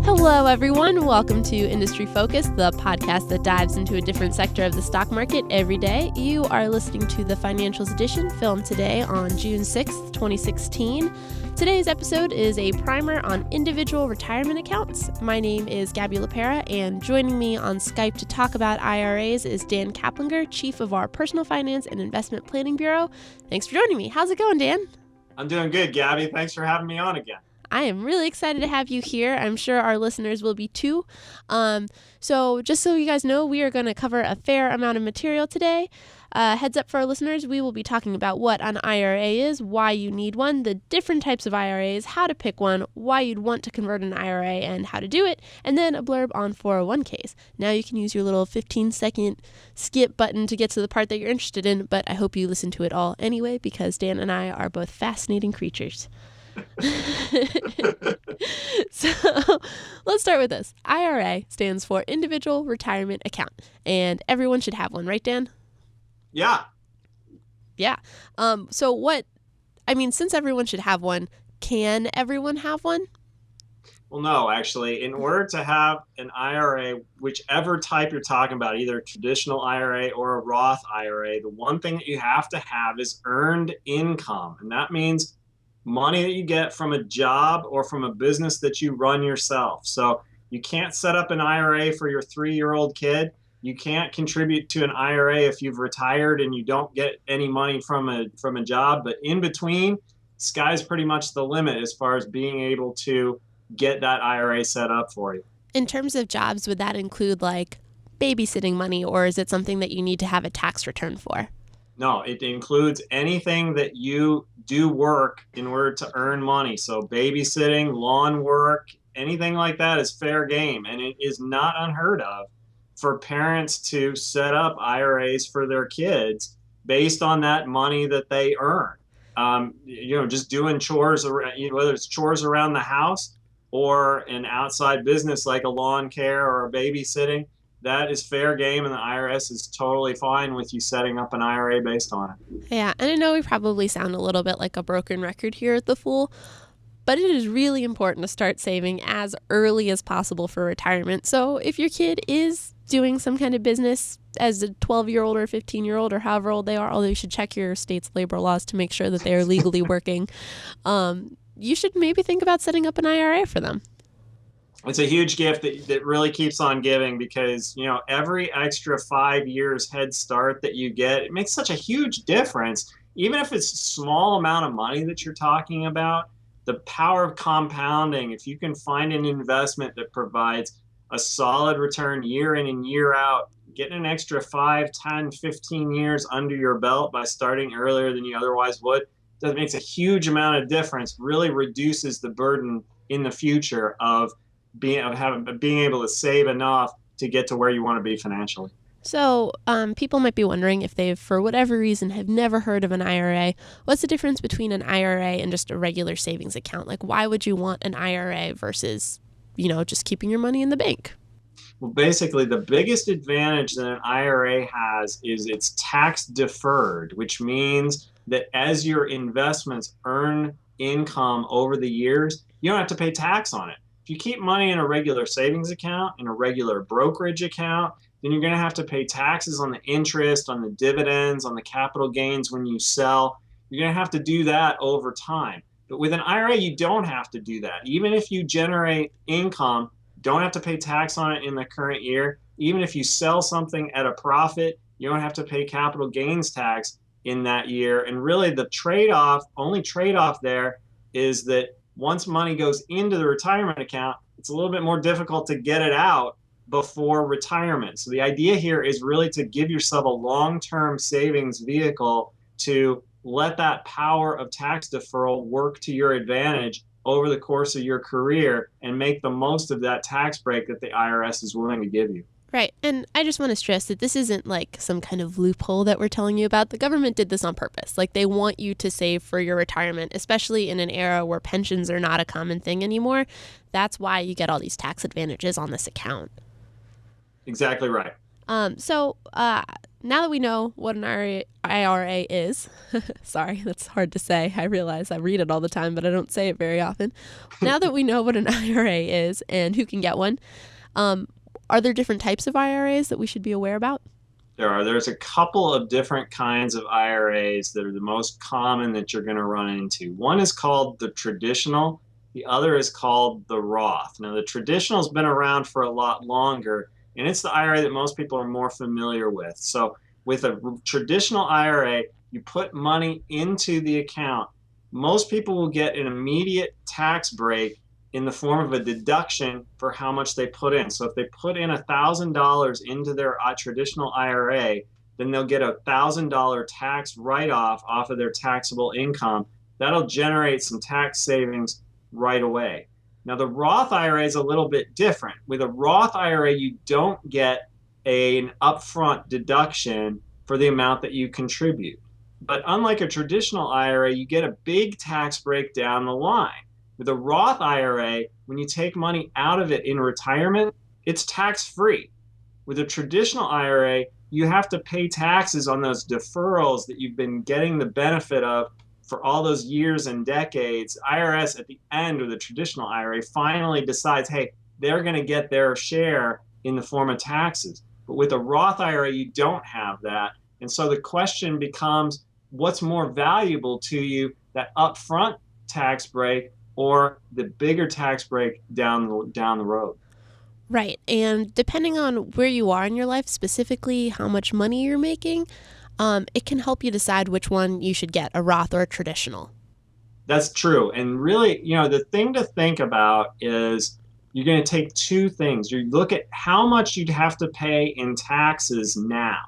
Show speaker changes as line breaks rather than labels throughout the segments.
Hello, everyone. Welcome to Industry Focus, the podcast that dives into a different sector of the stock market every day. You are listening to the Financials Edition, filmed today on June 6th, 2016. Today's episode is a primer on individual retirement accounts. My name is Gabby LaPera, and joining me on Skype to talk about IRAs is Dan Kaplinger, Chief of our Personal Finance and Investment Planning Bureau. Thanks for joining me. How's it going, Dan?
I'm doing good, Gabby. Thanks for having me on again.
I am really excited to have you here. I'm sure our listeners will be too. So just so you guys know, we are going to cover a fair amount of material today. Heads up for our listeners, we will be talking about what an IRA is, why you need one, the different types of IRAs, how to pick one, why you'd want to convert an IRA and how to do it, and then a blurb on 401ks. Now you can use your little 15-second skip button to get to the part that you're interested in, but I hope you listen to it all anyway because Dan and I are both fascinating creatures. So let's start with this. IRA stands for Individual Retirement Account, and everyone should have one, right, Dan?
Yeah.
Since everyone should have one, can everyone have one?
Well, no, actually, in order to have an IRA, whichever type you're talking about, either a traditional IRA or a Roth IRA, the one thing that you have to have is earned income. And that means money that you get from a job or from a business that you run yourself. So you can't set up an IRA for your 3-year-old kid. You can't contribute to an IRA if you've retired and you don't get any money from a job. But in between, sky's pretty much the limit as far as being able to get that IRA set up for you.
In terms of jobs, would that include like babysitting money, or is it something that you need to have a tax return for?
No, it includes anything that you do work in order to earn money. So babysitting, lawn work, anything like that is fair game. And it is not unheard of for parents to set up IRAs for their kids based on that money that they earn. Just doing chores, whether it's chores around the house or an outside business like a lawn care or a babysitting, that is fair game, and the IRS is totally fine with you setting up an IRA based on it.
Yeah, and I know we probably sound a little bit like a broken record here at The Fool, but it is really important to start saving as early as possible for retirement. So if your kid is doing some kind of business as a 12-year-old or 15-year-old or however old they are, although you should check your state's labor laws to make sure that they are legally working, you should maybe think about setting up an IRA for them.
It's a huge gift that really keeps on giving because, every extra 5 years head start that you get, it makes such a huge difference. Even if it's a small amount of money that you're talking about, the power of compounding, if you can find an investment that provides a solid return year in and year out, getting an extra 5, 10, 15 years under your belt by starting earlier than you otherwise would, that makes a huge amount of difference, really reduces the burden in the future of being able to save enough to get to where you want to be financially.
So people might be wondering if they've, for whatever reason, have never heard of an IRA. What's the difference between an IRA and just a regular savings account? Like, why would you want an IRA versus, just keeping your money in the bank?
Well, basically, the biggest advantage that an IRA has is it's tax deferred, which means that as your investments earn income over the years, you don't have to pay tax on it. If you keep money in a regular savings account, in a regular brokerage account, then you're going to have to pay taxes on the interest, on the dividends, on the capital gains when you sell. You're going to have to do that over time. But with an IRA, you don't have to do that. Even if you generate income, you don't have to pay tax on it in the current year. Even if you sell something at a profit, you don't have to pay capital gains tax in that year. And really the only trade-off there is that once money goes into the retirement account, it's a little bit more difficult to get it out before retirement. So the idea here is really to give yourself a long-term savings vehicle to let that power of tax deferral work to your advantage over the course of your career and make the most of that tax break that the IRS is willing to give you.
Right. And I just want to stress that this isn't like some kind of loophole that we're telling you about. The government did this on purpose. Like, they want you to save for your retirement, especially in an era where pensions are not a common thing anymore. That's why you get all these tax advantages on this account.
Exactly right.
So now that we know what an IRA is, sorry, that's hard to say. I realize I read it all the time, but I don't say it very often. Now that we know what an IRA is and who can get one, are there different types of IRAs that we should be aware about?
There's a couple of different kinds of IRAs that are the most common that you're going to run into. One is called the traditional, the other is called the Roth. Now, the traditional has been around for a lot longer, and it's the IRA that most people are more familiar with. So, with a traditional IRA, you put money into the account. Most people will get an immediate tax break in the form of a deduction for how much they put in. So if they put in $1,000 into their traditional IRA, then they'll get a $1,000 tax write-off off of their taxable income. That'll generate some tax savings right away. Now the Roth IRA is a little bit different. With a Roth IRA, you don't get an upfront deduction for the amount that you contribute. But unlike a traditional IRA, you get a big tax break down the line. With a Roth IRA, when you take money out of it in retirement, it's tax-free. With a traditional IRA, you have to pay taxes on those deferrals that you've been getting the benefit of for all those years and decades. IRS at the end of the traditional IRA finally decides, hey, they're going to get their share in the form of taxes. But with a Roth IRA, you don't have that. And so the question becomes, what's more valuable to you, that upfront tax break or the bigger tax break down the road?
Right. And depending on where you are in your life, specifically how much money you're making, it can help you decide which one you should get, a Roth or a traditional.
That's true. And really, the thing to think about is you're going to take two things. You look at how much you'd have to pay in taxes now,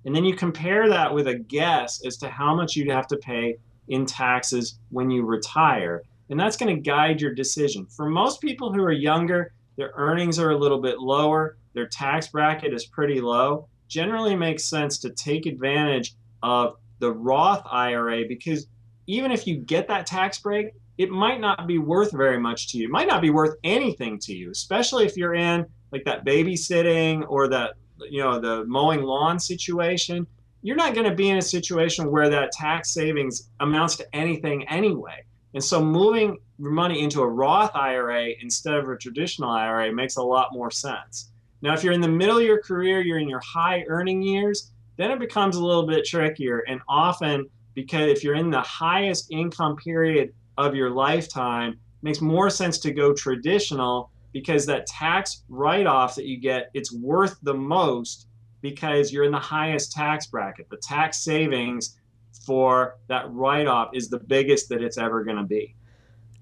and then you compare that with a guess as to how much you'd have to pay in taxes when you retire. And that's going to guide your decision. For most people who are younger, their earnings are a little bit lower, their tax bracket is pretty low. Generally makes sense to take advantage of the Roth IRA, because even if you get that tax break, it might not be worth very much to you. It might not be worth anything to you, especially if you're in like that babysitting or that, the mowing lawn situation. You're not going to be in a situation where that tax savings amounts to anything anyway. And so moving your money into a Roth IRA instead of a traditional IRA makes a lot more sense. Now, if you're in the middle of your career, you're in your high earning years, then it becomes a little bit trickier. And often, because if you're in the highest income period of your lifetime, it makes more sense to go traditional, because that tax write-off that you get, it's worth the most because you're in the highest tax bracket. The tax savings for that write-off is the biggest that it's ever going to be.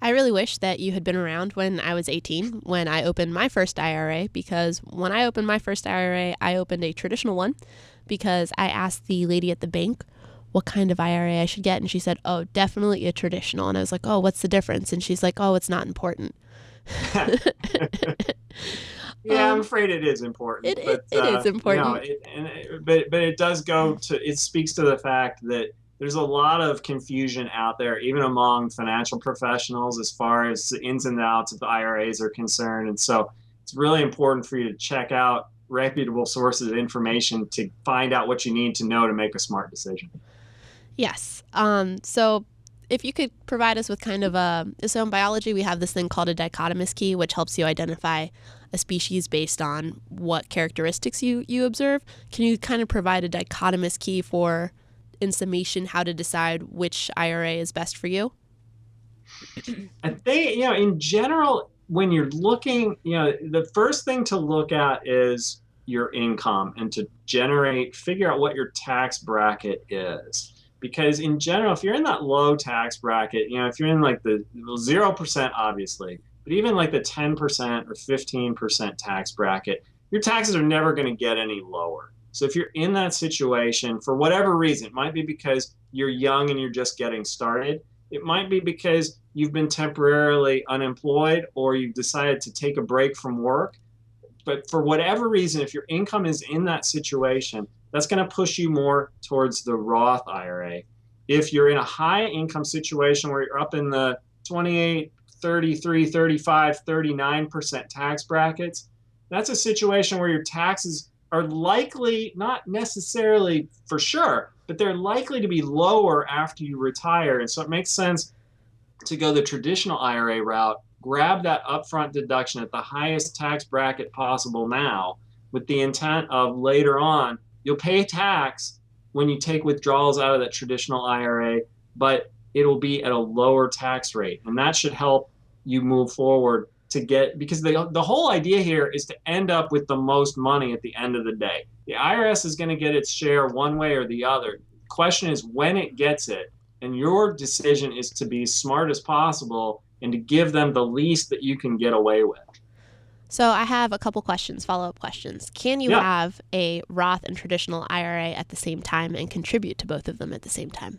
I really wish that you had been around when I was 18, when I opened my first IRA, because when I opened my first IRA, I opened a traditional one because I asked the lady at the bank what kind of IRA I should get. And she said, oh, definitely a traditional. And I was like, oh, what's the difference? And she's like, oh, it's not important.
Yeah, I'm afraid it is important.
It is important.
But it does it speaks to the fact that there's a lot of confusion out there, even among financial professionals, as far as the ins and outs of the IRAs are concerned. And so it's really important for you to check out reputable sources of information to find out what you need to know to make a smart decision.
Yes. So if you could provide us with kind of so in biology, we have this thing called a dichotomous key, which helps you identify a species based on what characteristics you observe. Can you kind of provide a dichotomous key for, in summation, how to decide which IRA is best for you?
I think, in general, when you're looking, the first thing to look at is your income and to figure out what your tax bracket is. Because in general, if you're in that low tax bracket, if you're in like the 0%, obviously, but even like the 10% or 15% tax bracket, your taxes are never going to get any lower. So if you're in that situation, for whatever reason, it might be because you're young and you're just getting started. It might be because you've been temporarily unemployed or you've decided to take a break from work. But for whatever reason, if your income is in that situation, that's going to push you more towards the Roth IRA. If you're in a high income situation where you're up in the 28, 33, 35, 39% tax brackets, that's a situation where your taxes are likely, not necessarily for sure, but they're likely to be lower after you retire. And so it makes sense to go the traditional IRA route, grab that upfront deduction at the highest tax bracket possible now, with the intent of later on, you'll pay tax when you take withdrawals out of that traditional IRA, but it'll be at a lower tax rate. And that should help you move forward to get, because the whole idea here is to end up with the most money at the end of the day. The IRS is going to get its share one way or the other. The question is when it gets it. And your decision is to be as smart as possible and to give them the least that you can get away with.
So I have a couple questions, follow-up questions. Can you have a Roth and traditional IRA at the same time and contribute to both of them at the same time?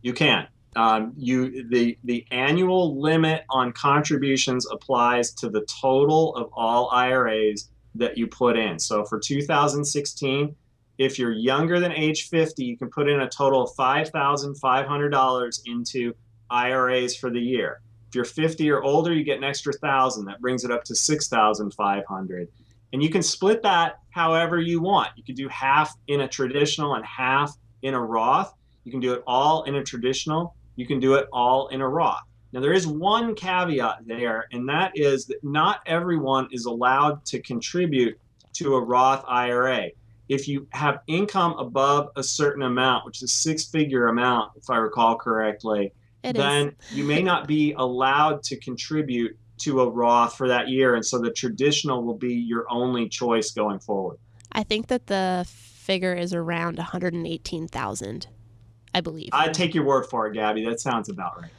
You can. The annual limit on contributions applies to the total of all IRAs that you put in. So for 2016, if you're younger than age 50, you can put in a total of $5,500 into IRAs for the year. If you're 50 or older, you get an extra $1,000. That brings it up to $6,500. And you can split that however you want. You could do half in a traditional and half in a Roth. You can do it all in a traditional. You can do it all in a Roth. Now, there is one caveat there, and that is that not everyone is allowed to contribute to a Roth IRA. If you have income above a certain amount, which is a six-figure amount, if I recall correctly, then you may not be allowed to contribute to a Roth for that year. And so the traditional will be your only choice going forward.
I think that the figure is around 118,000, I believe.
I'd take your word for it, Gabby. That sounds about right.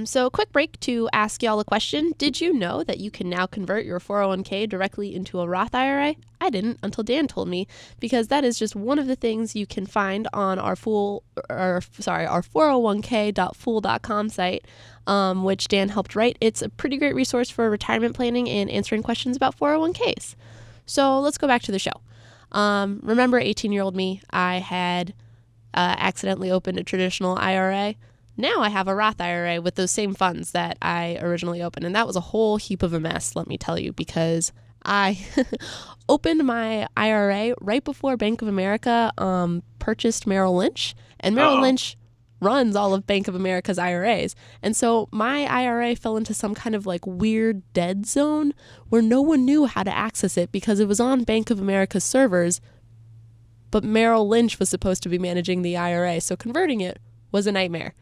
So a quick break to ask y'all a question. Did you know that you can now convert your 401k directly into a Roth IRA? I didn't until Dan told me, because that is just one of the things you can find on our 401k.fool.com site, which Dan helped write. It's a pretty great resource for retirement planning and answering questions about 401ks. So let's go back to the show. Remember 18-year-old me? I had accidentally opened a traditional IRA. Now I have a Roth IRA with those same funds that I originally opened. And that was a whole heap of a mess, let me tell you, because I opened my IRA right before Bank of America purchased Merrill Lynch. And Merrill Lynch runs all of Bank of America's IRAs. And so my IRA fell into some kind of like weird dead zone where no one knew how to access it because it was on Bank of America's servers, but Merrill Lynch was supposed to be managing the IRA. So converting it was a nightmare.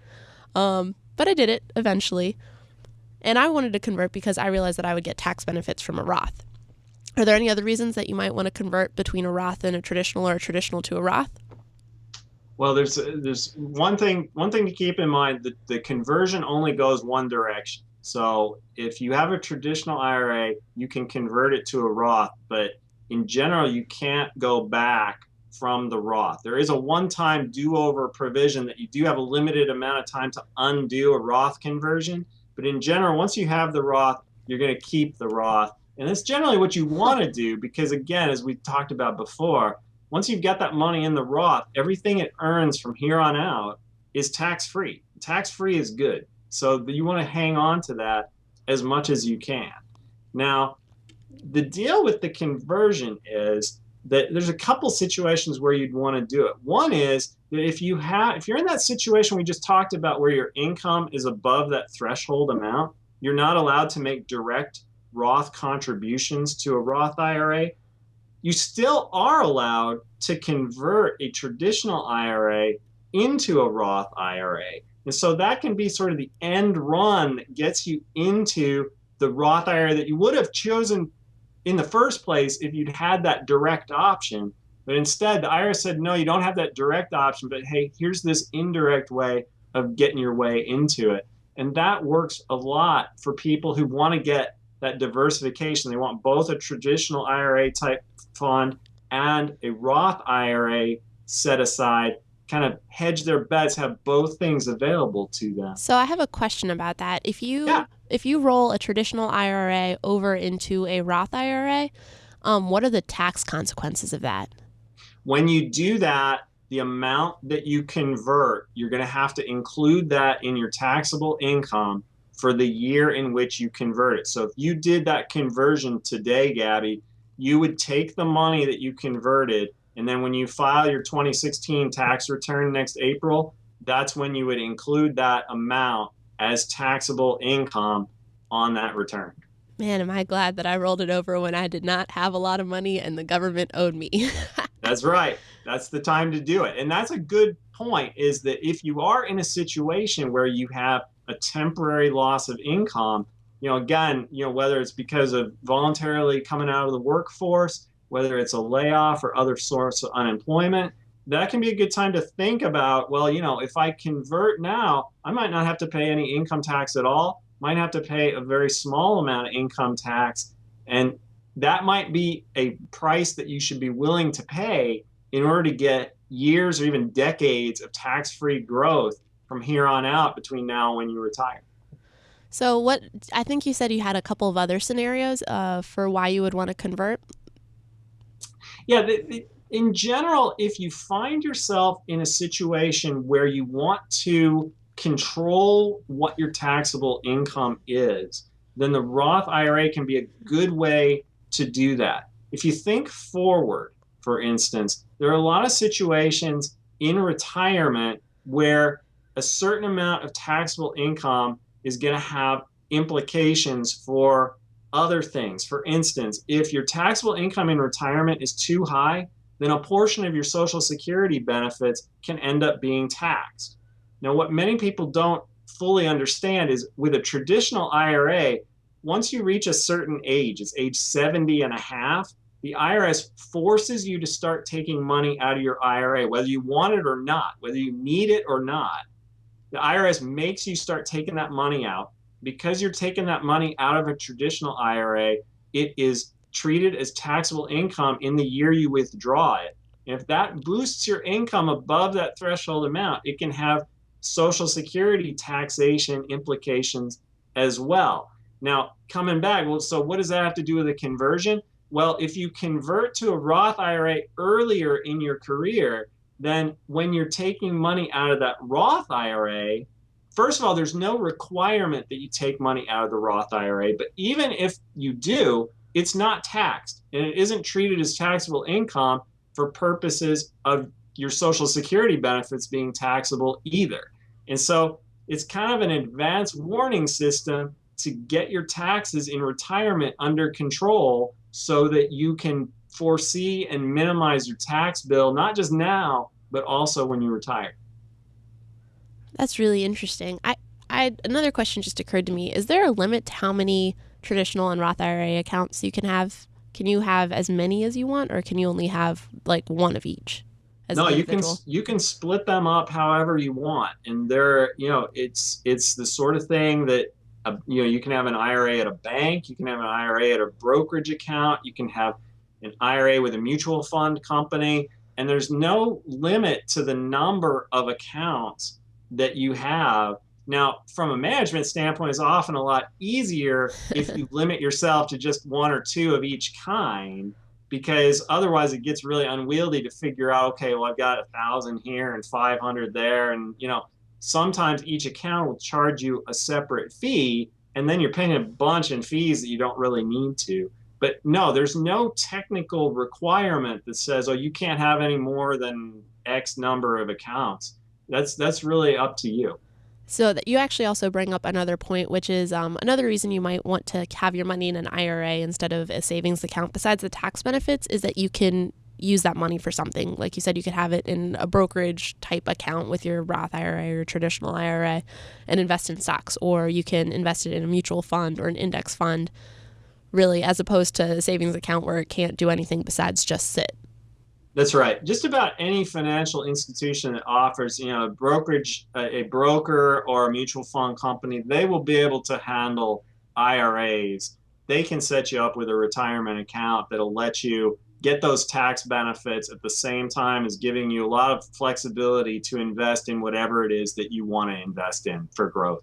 But I did it eventually. And I wanted to convert because I realized that I would get tax benefits from a Roth. Are there any other reasons that you might want to convert between a Roth and a traditional, or a traditional to a Roth?
Well, there's one thing to keep in mind, that the conversion only goes one direction. So if you have a traditional IRA, you can convert it to a Roth, but in general, you can't go back from the Roth. There is a one-time do-over provision that you do have a limited amount of time to undo a Roth conversion. But in general, once you have the Roth, you're going to keep the Roth. And that's generally what you want to do, because again, as we talked about before, once you've got that money in the Roth, everything it earns from here on out is tax-free. Tax-free is good. So you want to hang on to that as much as you can. Now, the deal with the conversion is that there's a couple situations where you'd want to do it. One is that if you're in that situation we just talked about where your income is above that threshold amount, you're not allowed to make direct Roth contributions to a Roth IRA. You still are allowed to convert a traditional IRA into a Roth IRA. And so that can be sort of the end run that gets you into the Roth IRA that you would have chosen in the first place if you'd had that direct option. But instead, the IRS said, no, you don't have that direct option, but hey, here's this indirect way of getting your way into it. And that works a lot for people who want to get that diversification. They want both a traditional IRA type fund and a Roth IRA set aside, kind of hedge their bets, have both things available to them.
So I have a question about that. If you roll a traditional IRA over into a Roth IRA, what are the tax consequences of that?
When you do that, the amount that you convert, you're going to have to include that in your taxable income for the year in which you convert it. So if you did that conversion today, Gabby, you would take the money that you converted, and then when you file your 2016 tax return next April, that's when you would include that amount as taxable income on that return.
Man, am I glad that I rolled it over when I did not have a lot of money and the government owed me.
That's right. That's the time to do it. And that's a good point, is that if you are in a situation where you have a temporary loss of income, again, whether it's because of voluntarily coming out of the workforce, whether it's a layoff or other source of unemployment, that can be a good time to think about, well, if I convert now, I might not have to pay any income tax at all, might have to pay a very small amount of income tax. And that might be a price that you should be willing to pay in order to get years or even decades of tax-free growth from here on out between now and when you retire.
So I think you said you had a couple of other scenarios for why you would want to convert.
Yeah, in general, if you find yourself in a situation where you want to control what your taxable income is, then the Roth IRA can be a good way to do that. If you think forward, for instance, there are a lot of situations in retirement where a certain amount of taxable income is going to have implications for other things. For instance, if your taxable income in retirement is too high, then a portion of your Social Security benefits can end up being taxed. Now, what many people don't fully understand is with a traditional IRA, once you reach a certain age, it's age 70 and a half, the IRS forces you to start taking money out of your IRA, whether you want it or not, whether you need it or not. The IRS makes you start taking that money out. Because you're taking that money out of a traditional IRA, it is treated as taxable income in the year you withdraw it. And if that boosts your income above that threshold amount, it can have Social Security taxation implications as well. Now, coming back, well, so what does that have to do with a conversion? Well, if you convert to a Roth IRA earlier in your career, then when you're taking money out of that Roth IRA, first of all, there's no requirement that you take money out of the Roth IRA, but even if you do, it's not taxed, and it isn't treated as taxable income for purposes of your Social Security benefits being taxable either. And so it's kind of an advanced warning system to get your taxes in retirement under control so that you can foresee and minimize your tax bill, not just now, but also when you retire.
That's really interesting. Another question just occurred to me. Is there a limit to how many traditional and Roth IRA accounts you can have? Can you have as many as you want, or can you only have like one of each?
No, you can split them up however you want, and it's the sort of thing that you can have an IRA at a bank, you can have an IRA at a brokerage account, you can have an IRA with a mutual fund company, and there's no limit to the number of accounts that you have. Now, from a management standpoint, it's often a lot easier if you limit yourself to just one or two of each kind, because otherwise it gets really unwieldy to figure out, okay, well, I've got 1,000 here and 500 there. And, sometimes each account will charge you a separate fee, and then you're paying a bunch in fees that you don't really need to. But no, there's no technical requirement that says, oh, you can't have any more than X number of accounts. That's really up to you.
So that you actually also bring up another point, which is another reason you might want to have your money in an IRA instead of a savings account, besides the tax benefits, is that you can use that money for something. Like you said, you could have it in a brokerage type account with your Roth IRA or traditional IRA and invest in stocks, or you can invest it in a mutual fund or an index fund, really, as opposed to a savings account where it can't do anything besides just sit.
That's right. Just about any financial institution that offers, a brokerage, a broker or a mutual fund company, they will be able to handle IRAs. They can set you up with a retirement account that'll let you get those tax benefits at the same time as giving you a lot of flexibility to invest in whatever it is that you want to invest in for growth.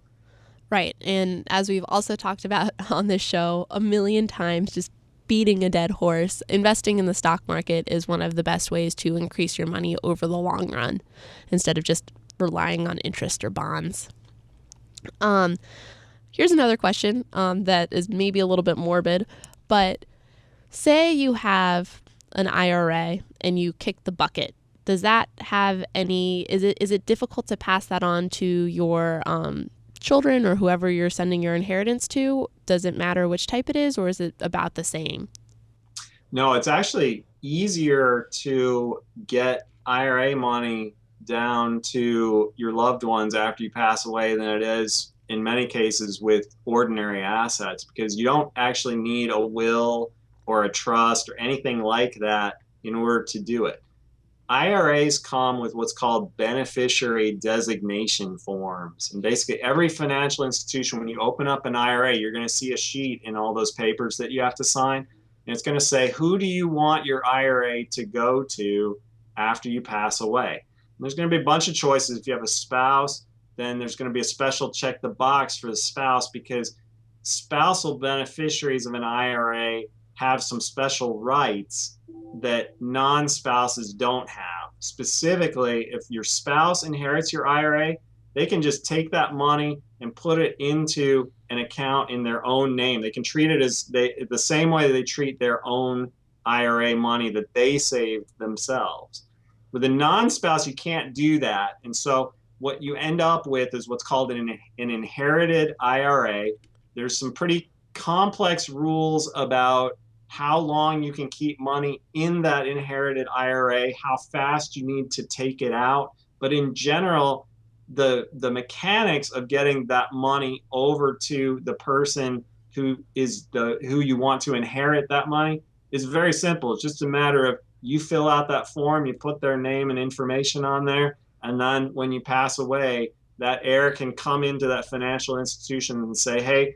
Right. And as we've also talked about on this show a million times, just beating a dead horse, investing in the stock market is one of the best ways to increase your money over the long run instead of just relying on interest or bonds. Here's another question that is maybe a little bit morbid, but Say you have an IRA and you kick the bucket. Does that have is it difficult to pass that on to your children or whoever you're sending your inheritance to? Does it matter which type it is, or is it about the same?
No, it's actually easier to get IRA money down to your loved ones after you pass away than it is in many cases with ordinary assets, because you don't actually need a will or a trust or anything like that in order to do it. IRAs come with what's called beneficiary designation forms. And basically every financial institution, when you open up an IRA, you're going to see a sheet in all those papers that you have to sign. And it's going to say, who do you want your IRA to go to after you pass away? And there's going to be a bunch of choices. If you have a spouse, then there's going to be a special check the box for the spouse, because spousal beneficiaries of an IRA have some special rights that non-spouses don't have. Specifically, if your spouse inherits your IRA, they can just take that money and put it into an account in their own name. They can treat it as the same way they treat their own IRA money that they saved themselves. With a non-spouse, you can't do that. And so what you end up with is what's called an inherited IRA. There's some pretty complex rules about how long you can keep money in that inherited IRA, how fast you need to take it out. But in general, the mechanics of getting that money over to the person who you want to inherit that money is very simple. It's just a matter of you fill out that form, you put their name and information on there, and then when you pass away, that heir can come into that financial institution and say, hey,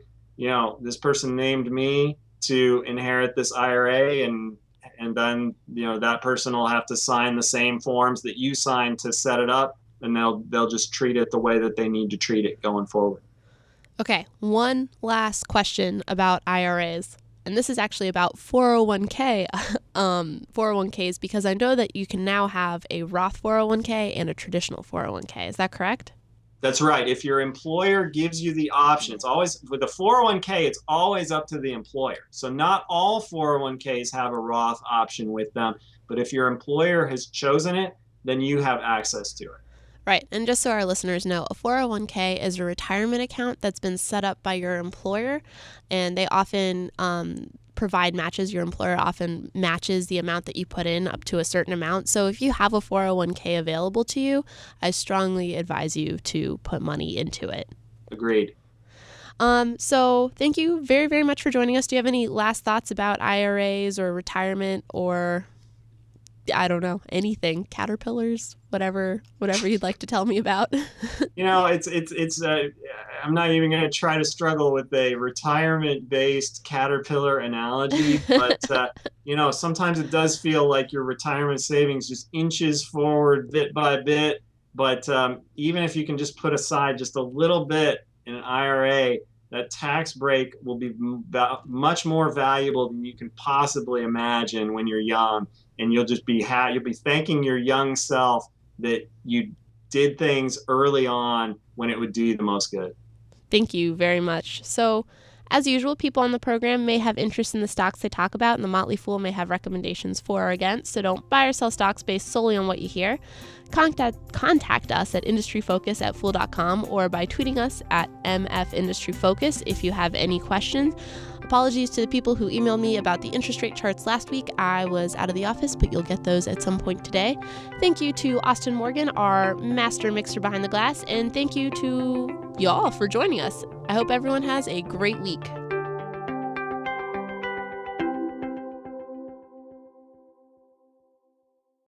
this person named me to inherit this IRA, and then that person will have to sign the same forms that you signed to set it up, and they'll just treat it the way that they need to treat it going forward.
Okay, one last question about IRAs, and this is actually about 401ks, because I know that you can now have a Roth 401k and a traditional 401k. Is that correct?
That's right. If your employer gives you the option, it's always with a 401k, it's always up to the employer. So not all 401ks have a Roth option with them, but if your employer has chosen it, then you have access to it.
Right. And just so our listeners know, a 401k is a retirement account that's been set up by your employer, and they often provide matches. Your employer often matches the amount that you put in up to a certain amount. So if you have a 401k available to you, I strongly advise you to put money into it.
Agreed.
So thank you very, very much for joining us. Do you have any last thoughts about IRAs or retirement, or I don't know, anything, caterpillars, whatever you'd like to tell me about?
It's I'm not even going to try to struggle with a retirement-based caterpillar analogy, but sometimes it does feel like your retirement savings just inches forward bit by bit. But even if you can just put aside just a little bit in an IRA, that tax break will be much more valuable than you can possibly imagine when you're young. And you'll be thanking your young self that you did things early on when it would do you the most good.
Thank you very much. So, as usual, people on the program may have interest in the stocks they talk about, and the Motley Fool may have recommendations for or against, so don't buy or sell stocks based solely on what you hear. Contact us at industryfocus@fool.com or by tweeting us at MFIndustryFocus if you have any questions. Apologies to the people who emailed me about the interest rate charts last week. I was out of the office, but you'll get those at some point today. Thank you to Austin Morgan, our master mixer behind the glass, and thank you to y'all for joining us. I hope everyone has a great week.